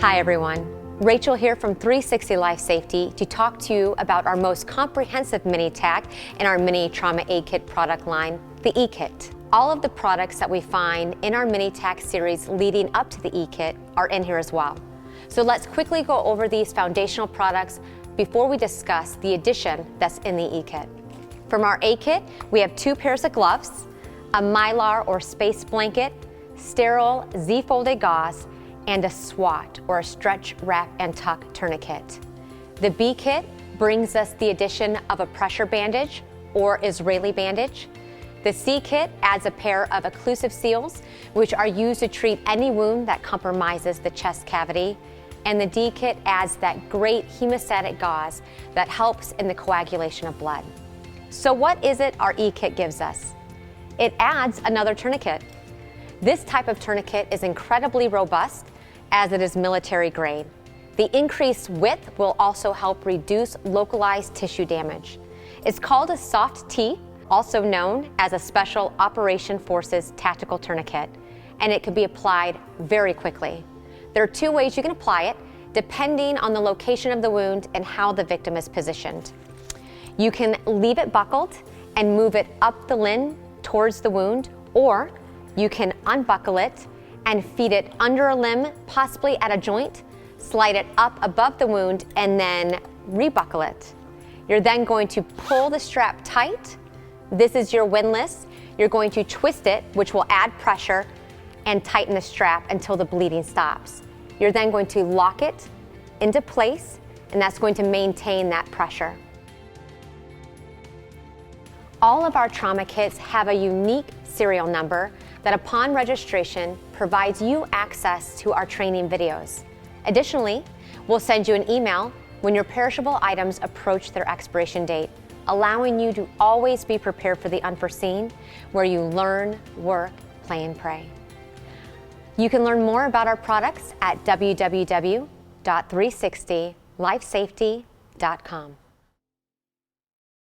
Hi everyone, Rachel here from 360 Life Safety to talk to you about our most comprehensive mini tack in our mini trauma aid kit product line, the E-Kit. All of the products that we find in our mini tack series leading up to the E-Kit are in here as well. So let's quickly go over these foundational products before we discuss the addition that's in the E-Kit. From our A-Kit, we have 2 pairs of gloves, a Mylar or space blanket, sterile Z-folded gauze, and a SWAT, or a stretch, wrap, and tuck tourniquet. The B-Kit brings us the addition of a pressure bandage or Israeli bandage. The C-Kit adds a pair of occlusive seals, which are used to treat any wound that compromises the chest cavity. And the D-Kit adds that great hemostatic gauze that helps in the coagulation of blood. So what is it our E-Kit gives us? It adds another tourniquet. This type of tourniquet is incredibly robust as it is military grade. The increased width will also help reduce localized tissue damage. It's called a soft T, also known as a Special Operation Forces Tactical Tourniquet, and it can be applied very quickly. There are 2 ways you can apply it, depending on the location of the wound and how the victim is positioned. You can leave it buckled and move it up the limb towards the wound, or you can unbuckle it and feed it under a limb, possibly at a joint, slide it up above the wound, and then rebuckle it. You're then going to pull the strap tight. This is your windlass. You're going to twist it, which will add pressure, and tighten the strap until the bleeding stops. You're then going to lock it into place, and that's going to maintain that pressure. All of our trauma kits have a unique serial number that upon registration provides you access to our training videos. Additionally, we'll send you an email when your perishable items approach their expiration date, allowing you to always be prepared for the unforeseen, where you learn, work, play, and pray. You can learn more about our products at www.360lifesafety.com.